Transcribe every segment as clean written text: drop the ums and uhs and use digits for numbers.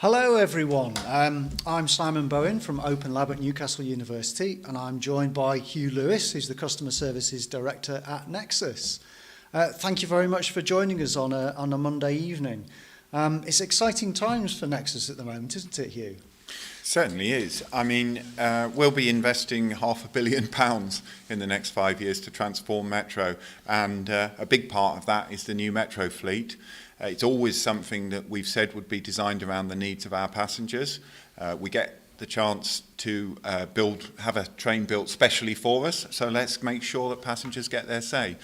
Hello everyone, I'm Simon Bowen from Open Lab at Newcastle University, and I'm joined by Huw Lewis, who's the Customer Services Director at Nexus. Thank you very much for joining us on a Monday evening. It's exciting times for Nexus at the moment, isn't it, Huw? Certainly is. I mean, we'll be investing £500 million in the next 5 years to transform Metro, and a big part of that is the new Metro fleet. It's always something that we've said would be designed around the needs of our passengers. We get the chance to have a train built specially for us, so let's make sure that passengers get their say.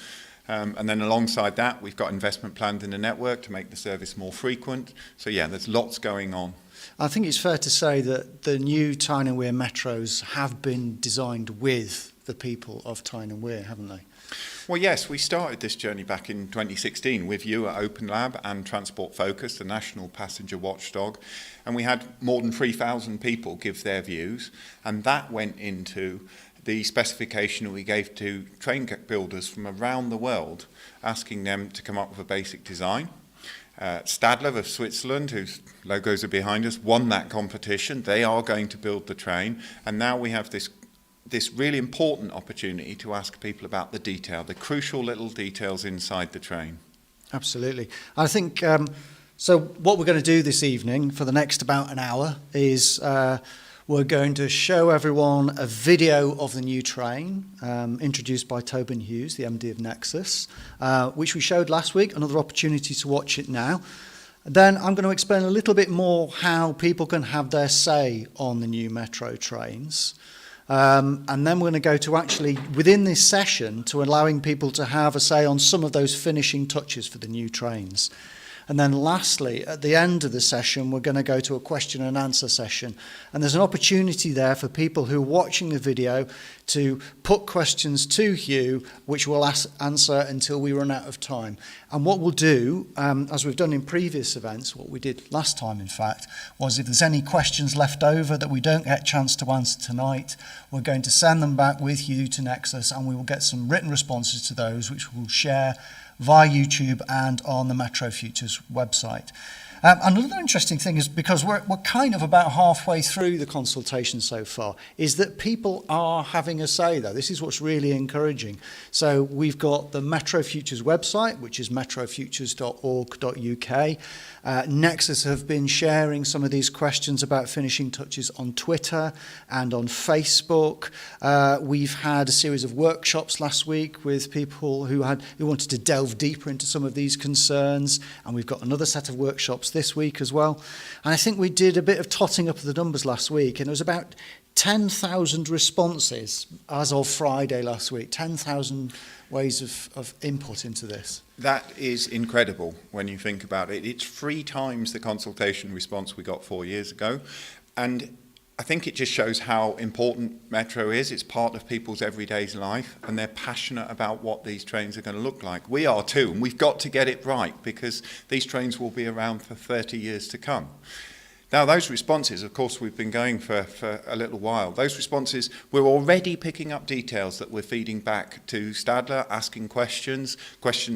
And then alongside that, we've got investment planned in the network to make the service more frequent. So yeah, there's lots going on. I think it's fair to say that the new Tyne and Wear Metros have been designed with the people of Tyne and Wear, haven't they? Well, yes, we started this journey back in 2016 with you at Open Lab and Transport Focus, the national passenger watchdog, and we had more than 3,000 people give their views, and that went into the specification we gave to train builders from around the world, asking them to come up with a basic design. Stadler of Switzerland, whose logos are behind us, won that competition. They are going to build the train, and now we have this really important opportunity to ask people about the detail, the crucial little details inside the train. Absolutely. I think, so what we're going to do this evening for the next about an hour is we're going to show everyone a video of the new train introduced by Tobin Hughes, the MD of Nexus, which we showed last week, another opportunity to watch it now. Then I'm going to explain a little bit more how people can have their say on the new Metro trains. And then we're going to go to actually, within this session, to allowing people to have a say on some of those finishing touches for the new trains. And then lastly, at the end of the session, we're going to go to a question and answer session. And there's an opportunity there for people who are watching the video to put questions to Huw, which we'll answer until we run out of time. And what we'll do, as we've done in previous events, what we did last time, in fact, was if there's any questions left over that we don't get a chance to answer tonight, we're going to send them back with Huw to Nexus, and we will get some written responses to those, which we'll share via YouTube and on the Metro Futures website. Another interesting thing is, because we're kind of about halfway through the consultation so far, is that people are having a say, though. This is what's really encouraging. So we've got the Metro Futures website, which is metrofutures.org.uk. Nexus have been sharing some of these questions about finishing touches on Twitter and on Facebook. We've had a series of workshops last week with people who wanted to delve deeper into some of these concerns, and we've got another set of workshops this week as well. And I think we did a bit of totting up of the numbers last week, and it was about 10,000 responses as of Friday last week, 10,000 ways of input into this. That is incredible when you think about it. It's 3 times the consultation response we got 4 years ago. And I think it just shows how important Metro is. It's part of people's everyday life, and they're passionate about what these trains are going to look like. We are too, and we've got to get it right, because these trains will be around for 30 years to come. Now, those responses, of course, we've been going for a little while. Those responses, we're already picking up details that we're feeding back to Stadler, asking questions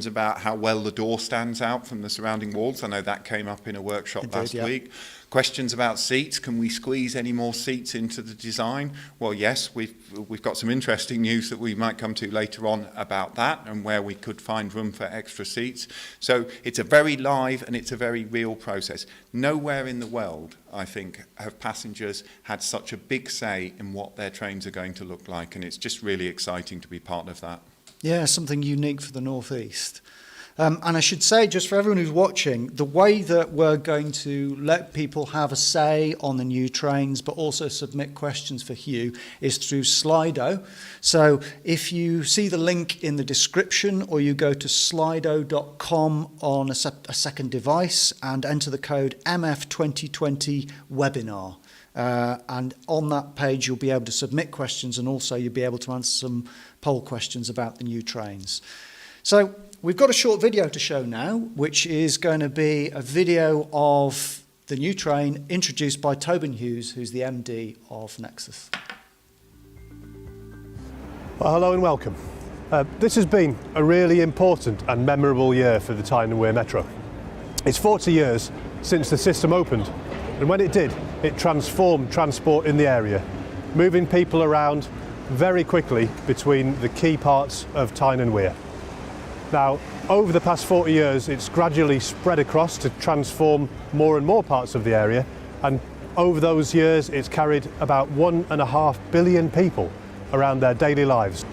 about how well the door stands out from the surrounding walls. I know that came up in a workshop last week. Questions about seats. Can we squeeze any more seats into the design? Well, yes, we've got some interesting news that we might come to later on about that, and where we could find room for extra seats. So it's a very live and it's a very real process. Nowhere in the world, I think, have passengers had such a big say in what their trains are going to look like, and it's just really exciting to be part of that. Yeah, something unique for the North East. And I should say, just for everyone who's watching, the way that we're going to let people have a say on the new trains, but also submit questions for Huw, is through Slido. So if you see the link in the description, or you go to slido.com on a second device and enter the code MF2020 webinar. And on that page, you'll be able to submit questions, and also you'll be able to answer some poll questions about the new trains. So we've got a short video to show now, which is going to be a video of the new train introduced by Tobin Hughes, who's the MD of Nexus. Well, hello and welcome. This has been a really important and memorable year for the Tyne and Wear Metro. It's 40 years since the system opened And when it did, it transformed transport in the area, moving people around very quickly between the key parts of Tyne and Wear. Now, over the past 40 years, it's gradually spread across to transform more and more parts of the area, and over those years, it's carried about 1.5 billion people around their daily lives.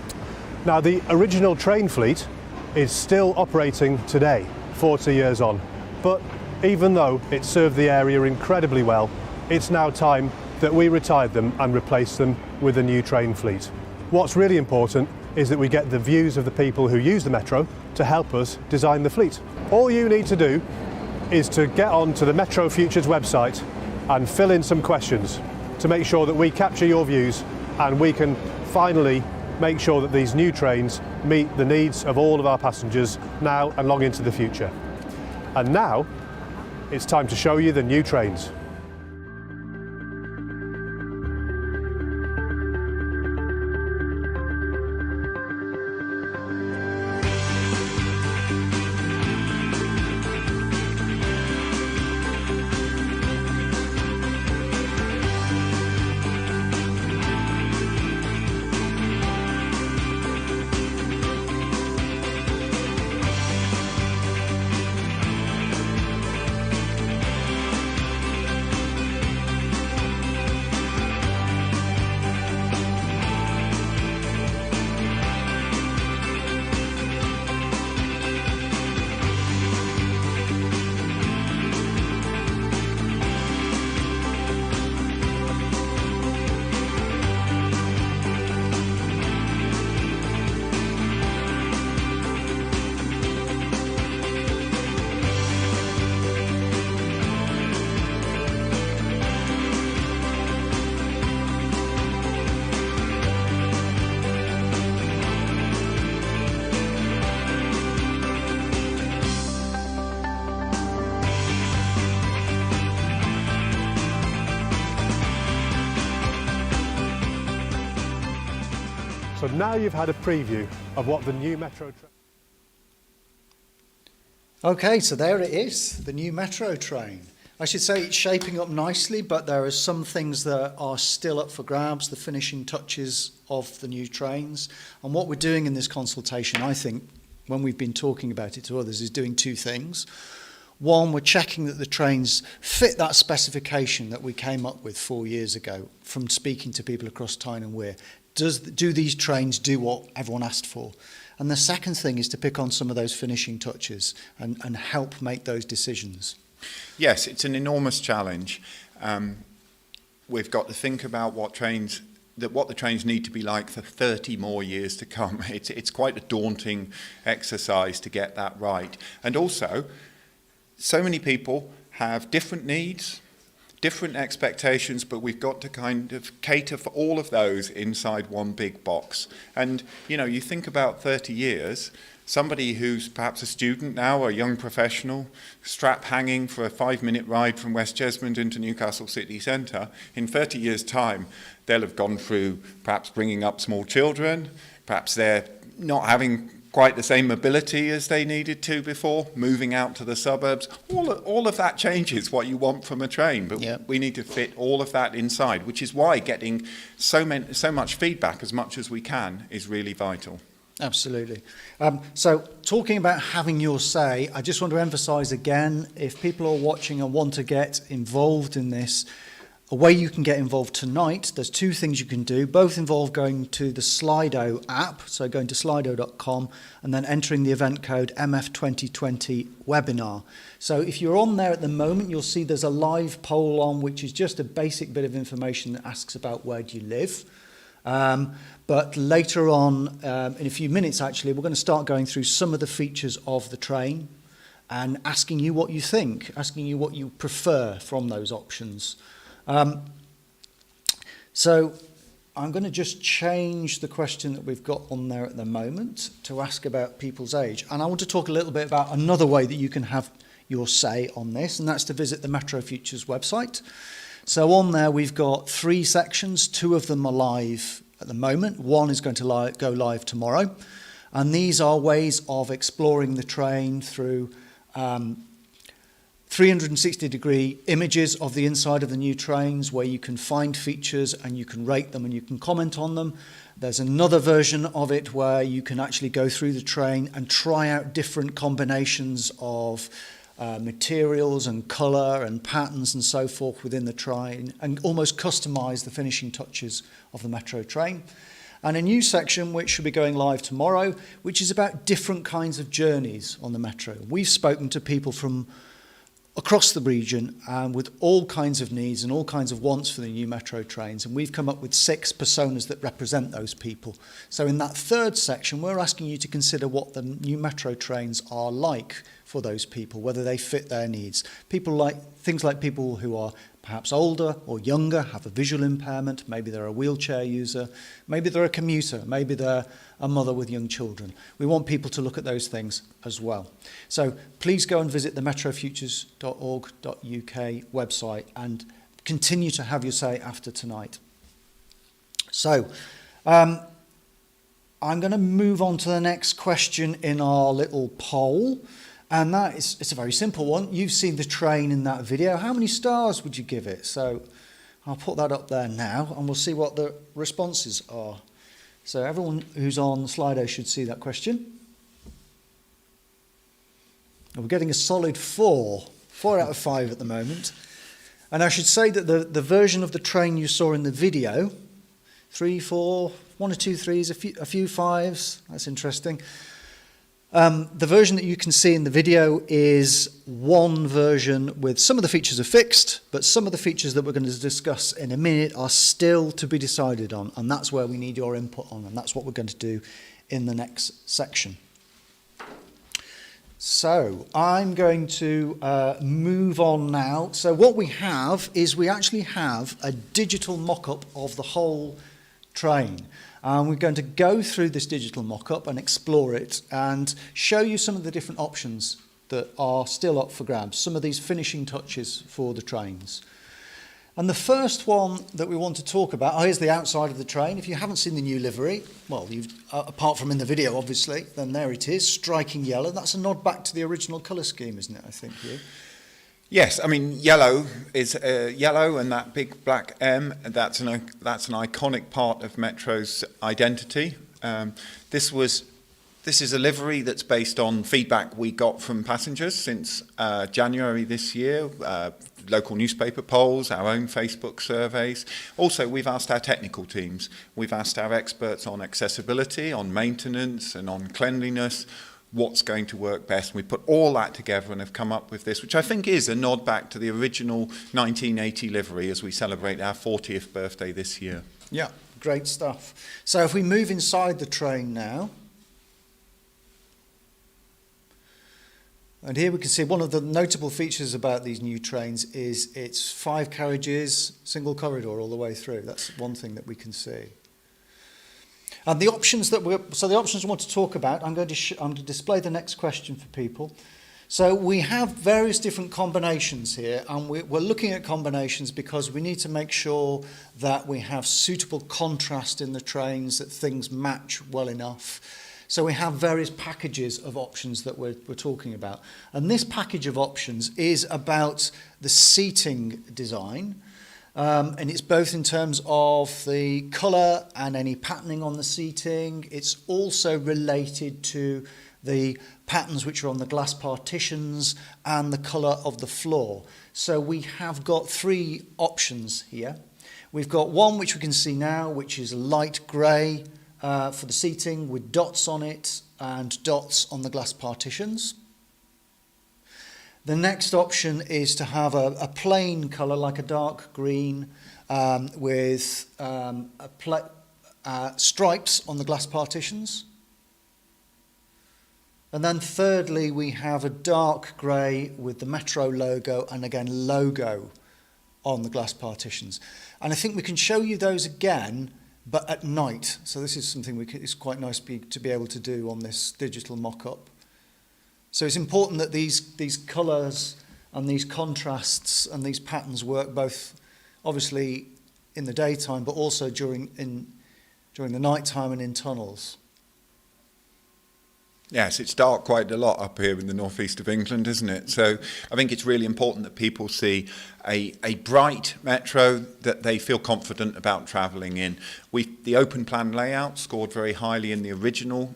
Now, the original train fleet is still operating today, 40 years on, but even though it served the area incredibly well, it's now time that we retired them and replaced them with a new train fleet. What's really important is that we get the views of the people who use the Metro to help us design the fleet. All you need to do is to get onto the Metro Futures website and fill in some questions to make sure that we capture your views and we can finally make sure that these new trains meet the needs of all of our passengers now and long into the future. And now it's time to show you the new trains. So now you've had a preview of what the new Metro train... Okay, so there it is, the new Metro train. I should say it's shaping up nicely, but there are some things that are still up for grabs, the finishing touches of the new trains. And what we're doing in this consultation, I think, when we've been talking about it to others, is doing two things. One, we're checking that the trains fit that specification that we came up with 4 years ago from speaking to people across Tyne and Wear. Do these trains do what everyone asked for? And the second thing is to pick on some of those finishing touches and help make those decisions. Yes, it's an enormous challenge. We've got to think about what the trains need to be like for 30 more years to come. It's quite a daunting exercise to get that right. And also, so many people have different needs, different expectations, but we've got to kind of cater for all of those inside one big box. And, you know, you think about 30 years, somebody who's perhaps a student now or a young professional, strap hanging for a 5-minute ride from West Jesmond into Newcastle city centre, in 30 years' time, they'll have gone through perhaps bringing up small children, perhaps they're not having quite the same mobility as they needed to before, moving out to the suburbs. All of that changes what you want from a train, but Yep. we need to fit all of that inside, which is why getting so much feedback as much as we can is really vital. Absolutely. So talking about having your say, I just want to emphasise again, if people are watching and want to get involved in this, a way you can get involved tonight, there's two things you can do. Both involve going to the Slido app, so going to slido.com and then entering the event code MF2020 webinar. So if you're on there at the moment, you'll see there's a live poll on, which is just a basic bit of information that asks about where do you live. But later on, in a few minutes actually, we're going to start going through some of the features of the train and asking you what you think, asking you what you prefer from those options. So I'm going to just change the question that we've got on there at the moment to ask about people's age. And I want to talk a little bit about another way that you can have your say on this, and that's to visit the Metro Futures website. So on there we've got 3 sections. 2 of them are live at the moment. 1 is going to go live tomorrow. And these are ways of exploring the train through 360-degree images of the inside of the new trains where you can find features and you can rate them and you can comment on them. There's another version of it where you can actually go through the train and try out different combinations of materials and colour and patterns and so forth within the train and almost customise the finishing touches of the Metro train. And a new section which should be going live tomorrow, which is about different kinds of journeys on the Metro. We've spoken to people from across the region with all kinds of needs and all kinds of wants for the new Metro trains, and we've come up with 6 personas that represent those people. So in that third section, we're asking you to consider what the new Metro trains are like for those people, whether they fit their needs. Things like people who are perhaps older or younger, have a visual impairment, maybe they're a wheelchair user, maybe they're a commuter, maybe they're a mother with young children. We want people to look at those things as well. So please go and visit the metrofutures.org.uk website and continue to have your say after tonight. So I'm going to move on to the next question in our little poll. And it's a very simple one. You've seen the train in that video. How many stars would you give it? So I'll put that up there now and we'll see what the responses are. So everyone who's on Slido should see that question. And we're getting a solid 4 out of 5 at the moment. And I should say that the version of the train you saw in the video, 3, 4, 1 or 2 3s, a few 5s, that's interesting. The version that you can see in the video is one version with some of the features are fixed, but some of the features that we're going to discuss in a minute are still to be decided on, and that's where we need your input on, and that's what we're going to do in the next section. So I'm going to move on now. So what we have is we actually have a digital mock-up of the whole train. We're going to go through this digital mock-up and explore it and show you some of the different options that are still up for grabs, some of these finishing touches for the trains. And the first one that we want to talk about, here's the outside of the train. If you haven't seen the new livery, well, apart from in the video, obviously, then there it is, striking yellow. That's a nod back to the original colour scheme, isn't it, I think, Huw? Yes, I mean, yellow is yellow, and that big black M, that's an iconic part of Metro's identity. This is a livery that's based on feedback we got from passengers since January this year, local newspaper polls, our own Facebook surveys. Also, we've asked our technical teams, we've asked our experts on accessibility, on maintenance and on cleanliness, what's going to work best. We put all that together and have come up with this, which I think is a nod back to the original 1980 livery as we celebrate our 40th birthday this year. Yeah, great stuff. So if we move inside the train now, and here we can see one of the notable features about these new trains is it's 5 carriages, single corridor all the way through. That's one thing that we can see. And the options that we want to talk about, I'm going to display the next question for people. So we have various different combinations here, and we're looking at combinations because we need to make sure that we have suitable contrast in the trains, that things match well enough. So we have various packages of options that we're talking about. And this package of options is about the seating design. And it's both in terms of the colour and any patterning on the seating. It's also related to the patterns which are on the glass partitions and the colour of the floor. So we have got 3 options here. We've got one which we can see now, which is light grey for the seating with dots on it and dots on the glass partitions. The next option is to have a plain colour, like a dark green, with stripes on the glass partitions. And then thirdly, we have a dark grey with the Metro logo and again logo on the glass partitions. And I think we can show you those again, but at night. So this is something it's quite nice to be able to do on this digital mock-up. So it's important that these colours and these contrasts and these patterns work both obviously in the daytime but also during the night time and in tunnels. Yes, it's dark quite a lot up here in the northeast of England, isn't it? So I think it's really important that people see a bright metro that they feel confident about travelling in. The open plan layout scored very highly in the original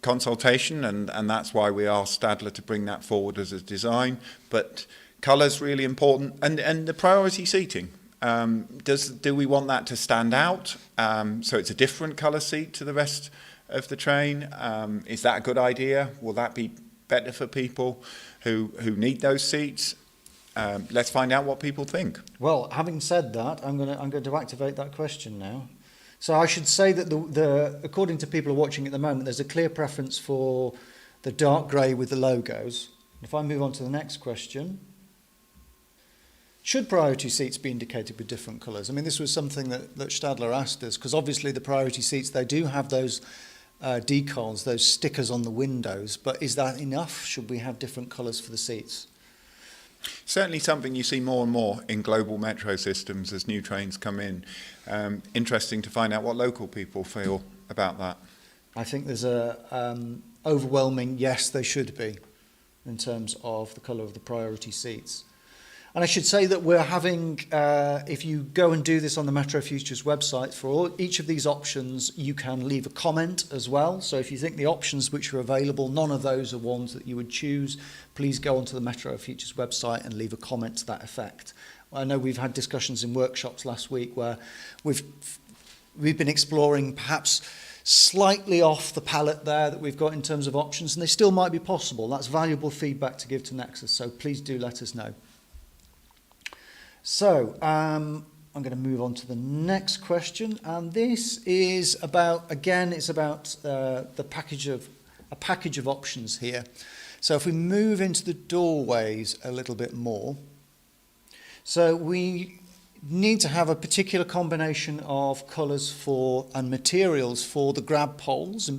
consultation, and that's why we asked Stadler to bring that forward as a design. But colour's really important, and the priority seating. Do we want that to stand out? So it's a different colour seat to the rest of the train. Is that a good idea? Will that be better for people who need those seats? Let's find out what people think. Well, having said that, I'm going to activate that question now. So I should say that according to people who are watching at the moment, there's a clear preference for the dark grey with the logos. If I move on to the next question, should priority seats be indicated with different colours? I mean, this was something that Stadler asked us, because obviously the priority seats, they do have those decals, those stickers on the windows, but is that enough? Should we have different colours for the seats? Certainly something you see more and more in global metro systems as new trains come in. Interesting to find out what local people feel about that. I think there's a overwhelming yes, they should be, in terms of the colour of the priority seats. And I should say that we're having, if you go and do this on the Metro Futures website, for each of these options, you can leave a comment as well. So if you think the options which are available, none of those are ones that you would choose, please go onto the Metro Futures website and leave a comment to that effect. I know we've had discussions in workshops last week where we've been exploring perhaps slightly off the palette there that we've got in terms of options, and they still might be possible. That's valuable feedback to give to Nexus, so please do let us know. So I'm going to move on to the next question, and this is about, again, it's about a package of options here. So if we move into the doorways a little bit more, so we need to have a particular combination of colours and materials for the grab poles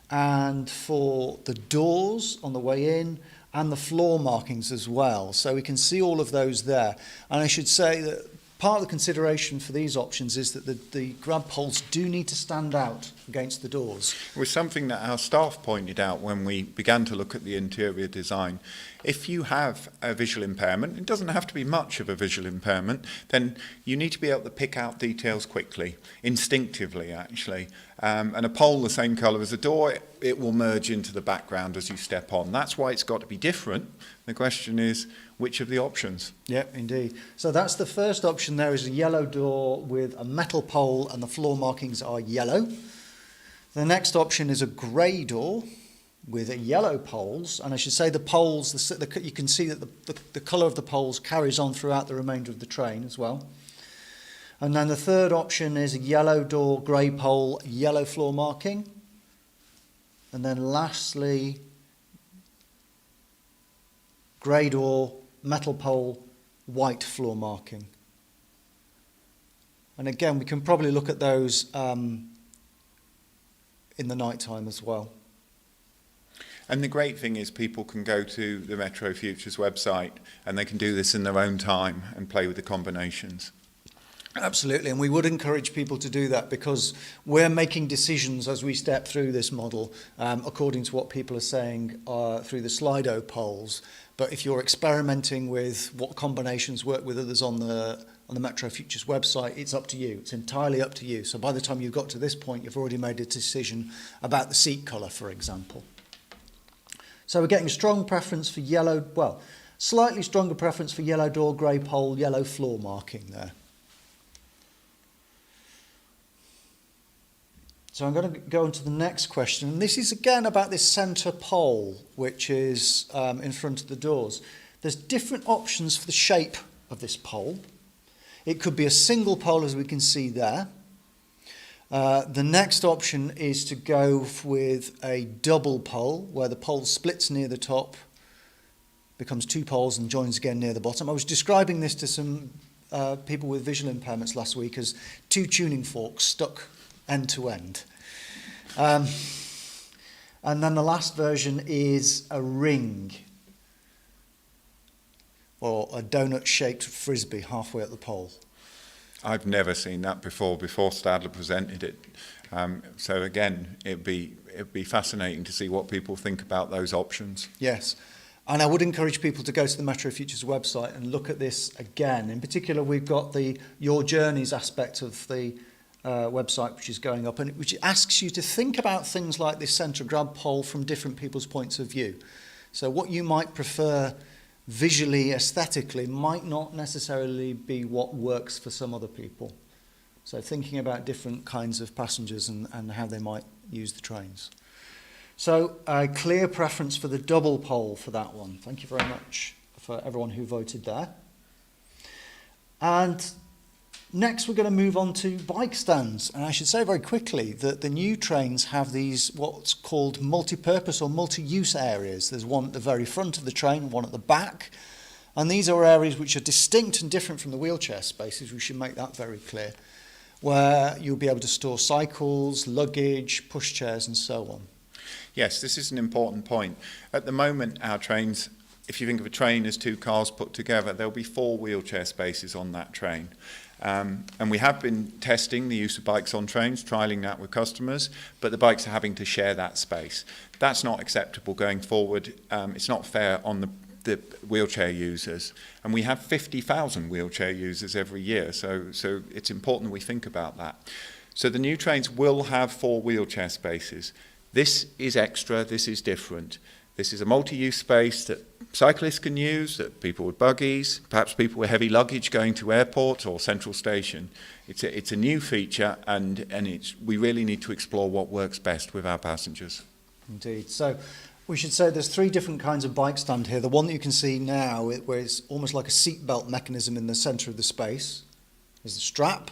and for the doors on the way in, and the floor markings as well. So we can see all of those there. And I should say that part of the consideration for these options is that the grab poles do need to stand out against the doors. It was something that our staff pointed out when we began to look at the interior design. If you have a visual impairment, it doesn't have to be much of a visual impairment, then you need to be able to pick out details quickly, instinctively actually. And a pole the same colour as a door, it will merge into the background as you step on. That's why it's got to be different. The question is, which of the options? Yep, indeed. So that's the first option there, is a yellow door with a metal pole and the floor markings are yellow. The next option is a grey door with yellow poles, and I should say the poles, you can see that the colour of the poles carries on throughout the remainder of the train as well. And then the third option is a yellow door, grey pole, yellow floor marking. And then lastly, grey door, metal pole, white floor marking. And again, we can probably look at those in the night time as well. And the great thing is people can go to the Metro Futures website and they can do this in their own time and play with the combinations. Absolutely, and we would encourage people to do that, because we're making decisions as we step through this model according to what people are saying through the Slido polls. But if you're experimenting with what combinations work with others on the Metro Futures website, it's up to you. It's entirely up to you. So by the time you've got to this point, you've already made a decision about the seat colour, for example. So we're getting a strong preference for yellow, well, slightly stronger preference for yellow door, grey pole, yellow floor marking there. So I'm going to go on to the next question, and this is again about this centre pole, which is in front of the doors. There's different options for the shape of this pole. It could be a single pole, as we can see there. The next option is to go with a double pole, where the pole splits near the top, becomes two poles and joins again near the bottom. I was describing this to some people with visual impairments last week as two tuning forks stuck end to end. And then the last version is a ring, or a donut-shaped frisbee halfway up the pole. I've never seen that before Stadler presented it. So again, it'd be fascinating to see what people think about those options. Yes. And I would encourage people to go to the Metro Futures website and look at this again. In particular, we've got the Your Journeys aspect of the website, which is going up, and which asks you to think about things like this centre grab poll from different people's points of view. So what you might prefer visually, aesthetically, might not necessarily be what works for some other people. So thinking about different kinds of passengers and how they might use the trains. So a clear preference for the double poll for that one. Thank you very much for everyone who voted there. And next we're going to move on to bike stands. And I should say very quickly that the new trains have these what's called multi-purpose or multi-use areas. There's one at the very front of the train, one at the back. And these are areas which are distinct and different from the wheelchair spaces. We should make that very clear. Where you'll be able to store cycles, luggage, pushchairs and so on. Yes, this is an important point. At the moment, our trains, if you think of a train as two cars put together, there'll be 4 wheelchair spaces on that train. And we have been testing the use of bikes on trains, trialling that with customers, but the bikes are having to share that space. That's not acceptable going forward. It's not fair on the wheelchair users. And we have 50,000 wheelchair users every year, so it's important we think about that. So the new trains will have 4 wheelchair spaces. This is extra, this is different. This is a multi-use space that cyclists can use, that people with buggies, perhaps people with heavy luggage going to airport or central station. It's a new feature, and we really need to explore what works best with our passengers. Indeed. So we should say there's 3 different kinds of bike stand here. The one that you can see now, where it's almost like a seatbelt mechanism in the centre of the space, is the strap.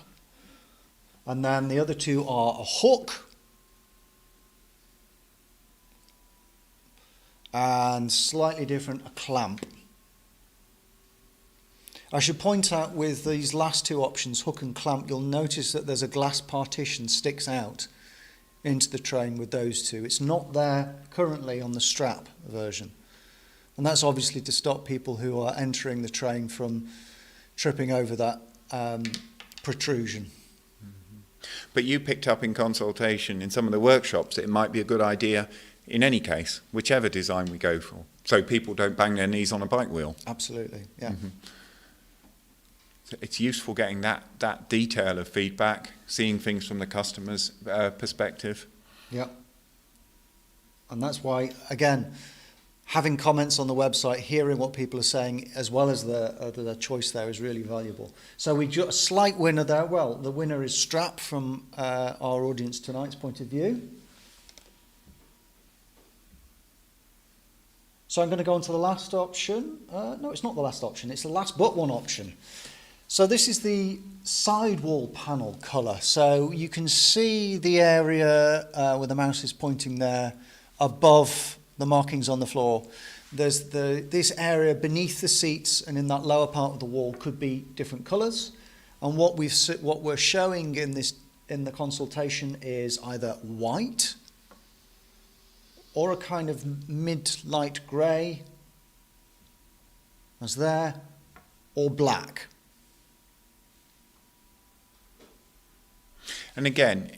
And then the other 2 are a hook and slightly different, a clamp. I should point out with these last 2 options, hook and clamp, you'll notice that there's a glass partition sticks out into the train with those 2. It's not there currently on the strap version. And that's obviously to stop people who are entering the train from tripping over that protrusion. But you picked up in consultation in some of the workshops that it might be a good idea in any case, whichever design we go for, so people don't bang their knees on a bike wheel. Absolutely, yeah. Mm-hmm. So it's useful getting that detail of feedback, seeing things from the customer's perspective. Yeah. And that's why, again, having comments on the website, hearing what people are saying, as well as the choice there is really valuable. So we got a slight winner there. Well, the winner is Strap from our audience tonight's point of view. So I'm going to go on to the last option. No, it's not the last option. It's the last but one option. So this is the sidewall panel colour. So you can see the area where the mouse is pointing there above the markings on the floor. There's this area beneath the seats and in that lower part of the wall could be different colours. And what we're showing in the consultation is either white or a kind of mid-light grey, as there, or black. And again,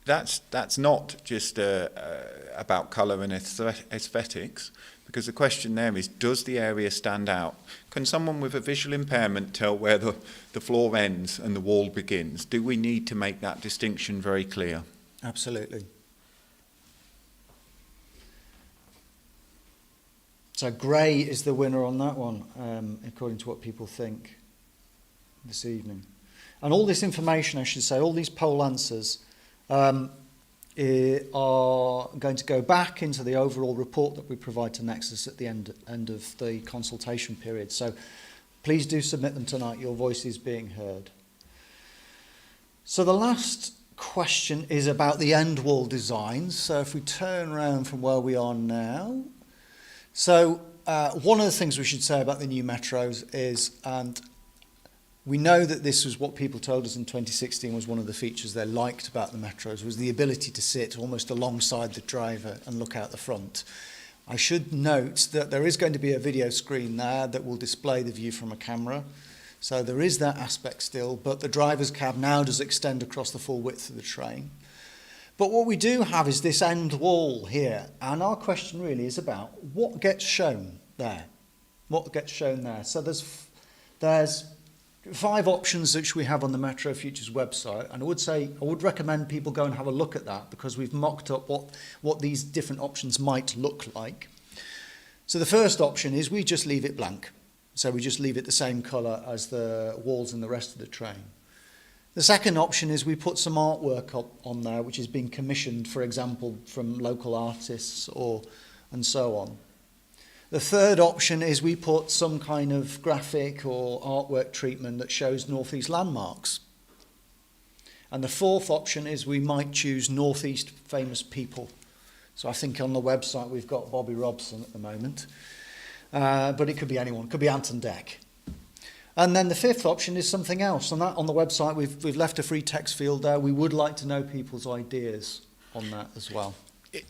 that's not just about colour and aesthetics, because the question there is, does the area stand out? Can someone with a visual impairment tell where the floor ends and the wall begins? Do we need to make that distinction very clear? Absolutely. So grey is the winner on that one, according to what people think this evening. And all this information, I should say, all these poll answers are going to go back into the overall report that we provide to Nexus at the end of the consultation period. So please do submit them tonight. Your voice is being heard. So the last question is about the end wall designs. So if we turn around from where we are now. So one of the things we should say about the new metros is, and we know that this was what people told us in 2016 was one of the features they liked about the metros, was the ability to sit almost alongside the driver and look out the front. I should note that there is going to be a video screen there that will display the view from a camera. So there is that aspect still, but the driver's cab now does extend across the full width of the train. But what we do have is this end wall here, and our question really is about what gets shown there. What gets shown there? So there's 5 options which we have on the Metro Futures website, and I would recommend people go and have a look at that, because we've mocked up what these different options might look like. So the first option is we just leave it blank. So we just leave it the same colour as the walls and the rest of the train. The second option is we put some artwork up on there which is being commissioned, for example, from local artists and so on. The third option is we put some kind of graphic or artwork treatment that shows North East landmarks. And the fourth option is we might choose North East famous people. So I think on the website we've got Bobby Robson at the moment. But it could be anyone. It could be Anton Deck. And then the fifth option is something else. And that on the website we've left a free text field there. We would like to know people's ideas on that as well.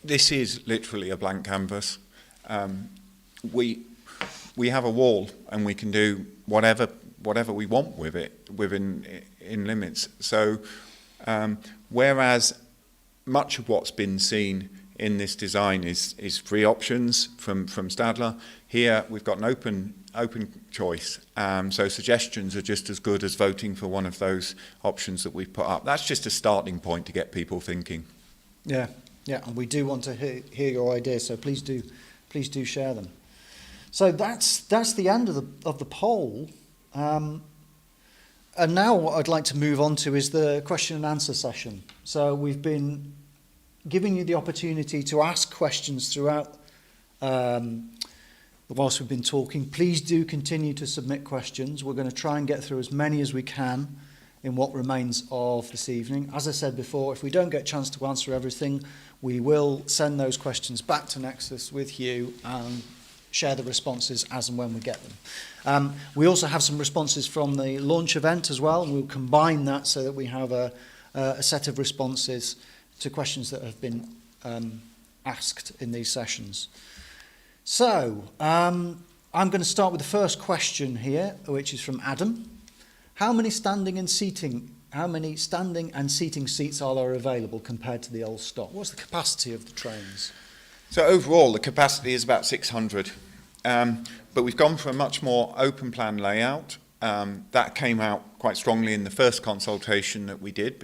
This is literally a blank canvas. We have a wall and we can do whatever we want with it within limits. So whereas much of what's been seen in this design is free options from Stadler, here we've got an open choice. So suggestions are just as good as voting for one of those options that we've put up. That's just a starting point to get people thinking. Yeah, and we do want to hear your ideas, so please do share them. So that's the end of the poll. And now what I'd like to move on to is the question and answer session. So we've been giving you the opportunity to ask questions throughout whilst we've been talking. Please do continue to submit questions. We're going to try and get through as many as we can in what remains of this evening. As I said before, if we don't get a chance to answer everything, we will send those questions back to Nexus with Huw and share the responses as and when we get them. We also have some responses from the launch event as well, and we'll combine that so that we have a set of responses to questions that have been asked in these sessions. So, I'm going to start with the first question here, which is from Adam. How many standing and seating seats are there available compared to the old stock? What's the capacity of the trains? So overall, the capacity is about 600, but we've gone for a much more open plan layout. That came out quite strongly in the first consultation that we did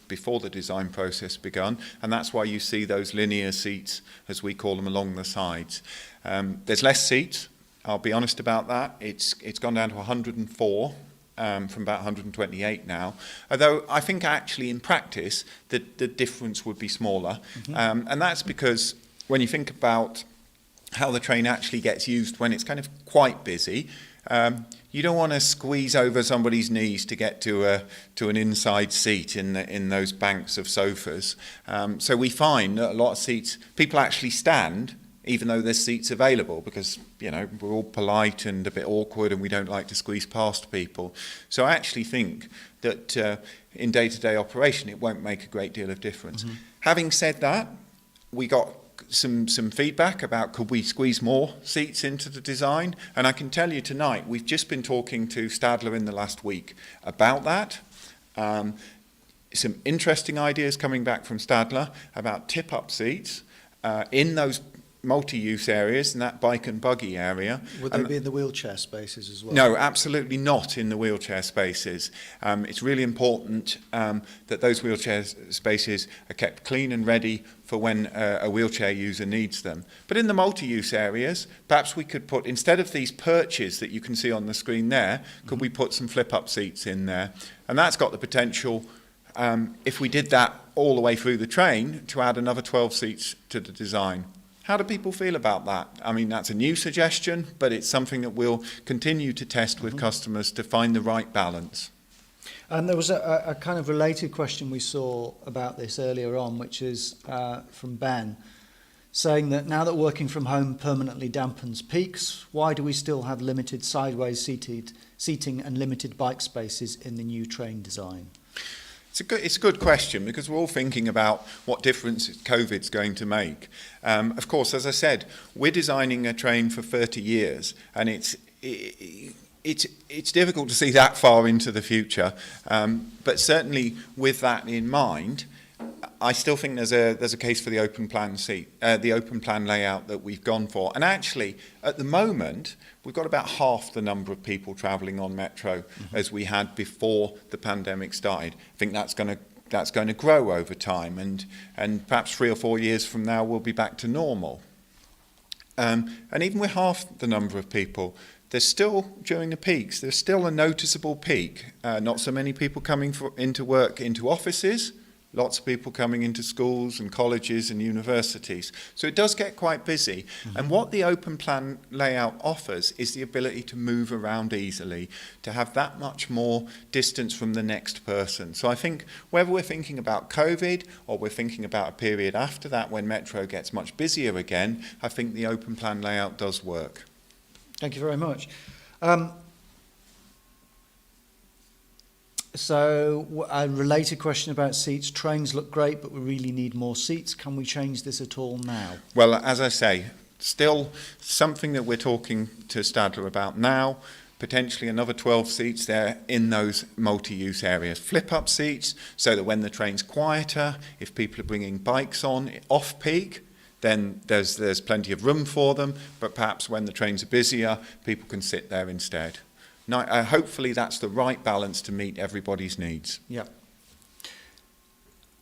before the design process begun, and that's why you see those linear seats, as we call them, along the sides. There's less seats, I'll be honest about that. It's gone down to 104 from about 128 now, although I think actually in practice the difference would be smaller. And that's because when you think about how the train actually gets used when it's kind of quite busy, you don't want to squeeze over somebody's knees to get to an inside seat in those banks of sofas. So we find that a lot of seats, people actually stand even though there's seats available, because we're all polite and a bit awkward and we don't like to squeeze past people. So I actually think that in day-to-day operation it won't make a great deal of difference. Having said that, we got some feedback about could we squeeze more seats into the design, and I can tell you tonight we've just been talking to Stadler in the last week about that. Some interesting ideas coming back from Stadler about tip-up seats in those multi-use areas, in that bike and buggy area. Would they be in the wheelchair spaces as well? No, absolutely not in the wheelchair spaces. It's really important that those wheelchair spaces are kept clean and ready for when a wheelchair user needs them. But in the multi-use areas, perhaps we could put, instead of these perches that you can see on the screen there, could we put some flip-up seats in there? And that's got the potential, if we did that all the way through the train, to add another 12 seats to the design. How do people feel about that? I mean, that's a new suggestion, but it's something that we'll continue to test with customers to find the right balance. And there was a kind of related question we saw about this earlier on, which is from Ben, saying that now that working from home permanently dampens peaks, why do we still have limited sideways seating and limited bike spaces in the new train design? It's a good question, because we're all thinking about what difference COVID's going to make. Of course, as I said, we're designing a train for 30 years, and it's difficult to see that far into the future. But certainly with that in mind, I still think there's a case for the open plan the open plan layout that we've gone for. And actually, at the moment, we've got about half the number of people travelling on Metro as we had before the pandemic started. I think that's going to grow over time, and perhaps 3 or 4 years from now we'll be back to normal. And even with half the number of people, there's still, during the peaks, there's still a noticeable peak. Not so many people coming into work into offices, lots of people coming into schools and colleges and universities. So it does get quite busy. And what the open plan layout offers is the ability to move around easily, to have that much more distance from the next person. So I think whether we're thinking about COVID or we're thinking about a period after that when Metro gets much busier again, I think the open plan layout does work. Thank you very much. So a related question about seats. Trains look great, but we really need more seats. Can we change this at all now? Well, as I say, still something that we're talking to Stadler about now, potentially another 12 seats there in those multi-use areas. Flip-up seats so that when the train's quieter, if people are bringing bikes on off-peak, then there's plenty of room for them, but perhaps when the trains are busier, people can sit there instead. Now, hopefully that's the right balance to meet everybody's needs. Yeah.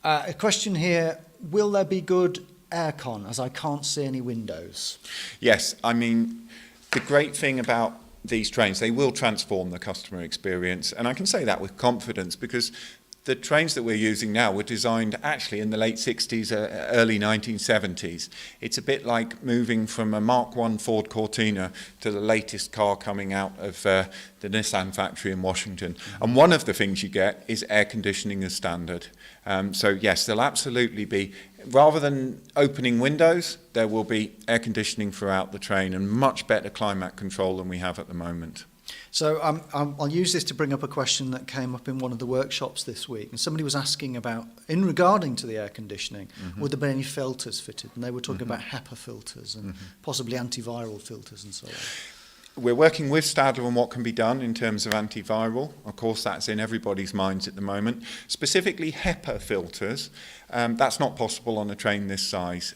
A question here, will there be good aircon, as I can't see any windows? Yes, I mean, the great thing about these trains, they will transform the customer experience, and I can say that with confidence because the trains that we're using now were designed actually in the late 60s, early 1970s. It's a bit like moving from a Mark I Ford Cortina to the latest car coming out of the Nissan factory in Washington. And one of the things you get is air conditioning as standard. So yes, there'll absolutely be, rather than opening windows, there will be air conditioning throughout the train and much better climate control than we have at the moment. So I'll use this to bring up a question that came up in one of the workshops this week. And somebody was asking about, in regarding to the air conditioning, would there be any filters fitted? And they were talking about HEPA filters and possibly antiviral filters and so on. We're working with Stadler on what can be done in terms of antiviral. Of course, that's in everybody's minds at the moment. Specifically HEPA filters, that's not possible on a train this size.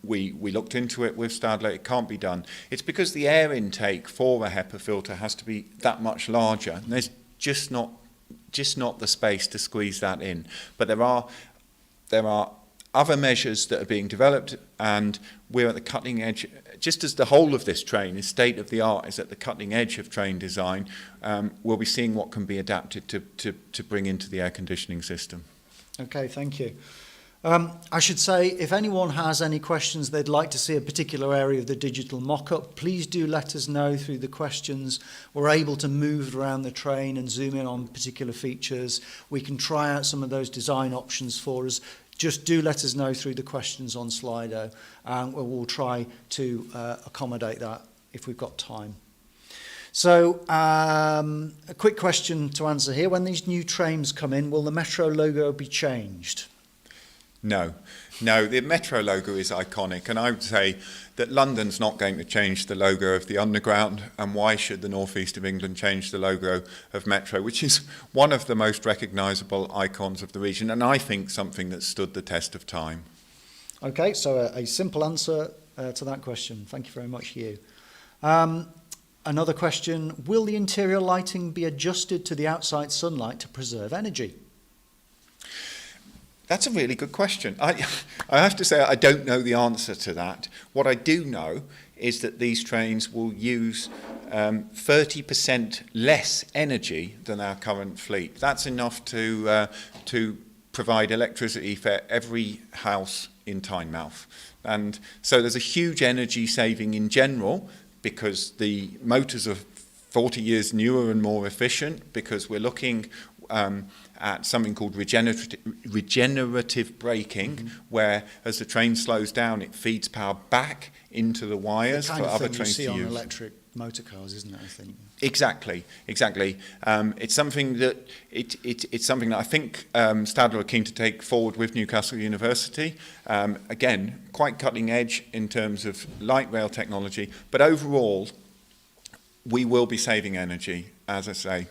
We looked into it with Stadler, it can't be done. It's because the air intake for a HEPA filter has to be that much larger. And there's just not the space to squeeze that in. But there are other measures that are being developed, and we're at the cutting edge. Just as the whole of this train is state-of-the-art, is at the cutting edge of train design, we'll be seeing what can be adapted to bring into the air conditioning system. Okay, thank you. I should say, if anyone has any questions they'd like to see a particular area of the digital mock-up, please do let us know through the questions. We're able to move around the train and zoom in on particular features. We can try out some of those design options for us. Just do let us know through the questions on Slido, and we'll try to accommodate that if we've got time. So, a quick question to answer here. When these new trains come in, will the Metro logo be changed? No, the Metro logo is iconic, and I would say that London's not going to change the logo of the Underground, and why should the North East of England change the logo of Metro, which is one of the most recognisable icons of the region, and I think something that stood the test of time. Okay, so a simple answer to that question. Thank you very much, Huw. Another question, will the interior lighting be adjusted to the outside sunlight to preserve energy? That's a really good question. I have to say I don't know the answer to that. What I do know is that these trains will use 30% less energy than our current fleet. That's enough to provide electricity for every house in Tynemouth. And so there's a huge energy saving in general because the motors are 40 years newer and more efficient, because we're looking at something called regenerative braking, where as the train slows down, it feeds power back into the wires for other trains to use. The kind of thing you see on electric motor cars, isn't it, I think? Exactly. It's something that it's something that I think Stadler are keen to take forward with Newcastle University. Again, quite cutting edge in terms of light rail technology, but overall, we will be saving energy, as I say,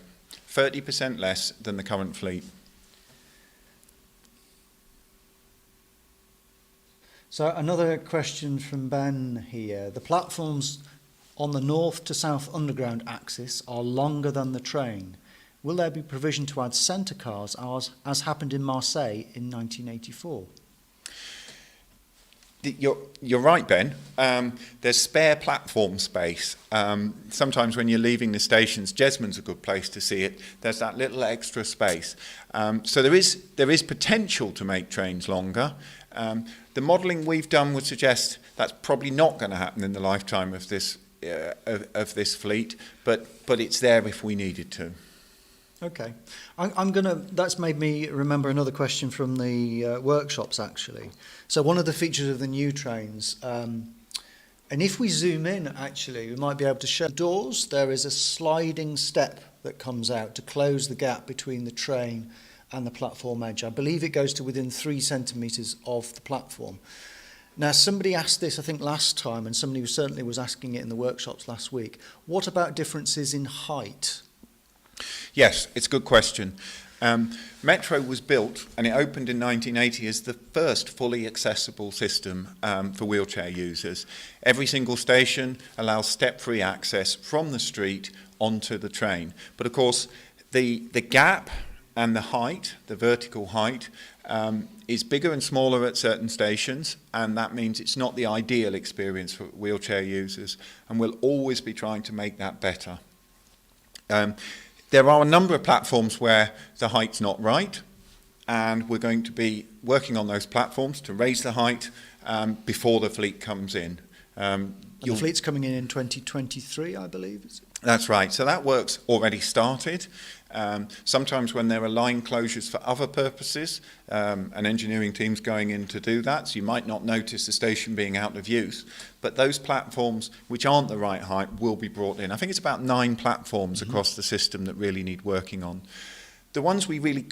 30% less than the current fleet. So another question from Ben here. The platforms on the north to south underground axis are longer than the train. Will there be provision to add centre cars as happened in Marseille in 1984? You're right, Ben. There's spare platform space. Sometimes when you're leaving the stations, Jesmond's a good place to see it. There's that little extra space. So there is potential to make trains longer. The modelling we've done would suggest that's probably not going to happen in the lifetime of this fleet, but it's there if we needed to. Okay. That's made me remember another question from the workshops, actually. So one of the features of the new trains, and if we zoom in, actually, we might be able to show the doors. There is a sliding step that comes out to close the gap between the train and the platform edge. I believe it goes to within 3 centimetres of the platform. Now, somebody asked this, I think, last time, and somebody certainly was asking it in the workshops last week. What about differences in height? Yes, it's a good question. Metro was built and it opened in 1980 as the first fully accessible system for wheelchair users. Every single station allows step-free access from the street onto the train. But of course, the gap and the height, the vertical height, is bigger and smaller at certain stations, and that means it's not the ideal experience for wheelchair users, and we'll always be trying to make that better. There are a number of platforms where the height's not right, and we're going to be working on those platforms to raise the height before the fleet comes in. The fleet's coming in 2023, I believe, is it? That's right. So that work's already started. Sometimes when there are line closures for other purposes, an engineering team's going in to do that, so you might not notice the station being out of use. But those platforms which aren't the right height will be brought in. I think it's about 9 platforms across the system that really need working on. The ones we really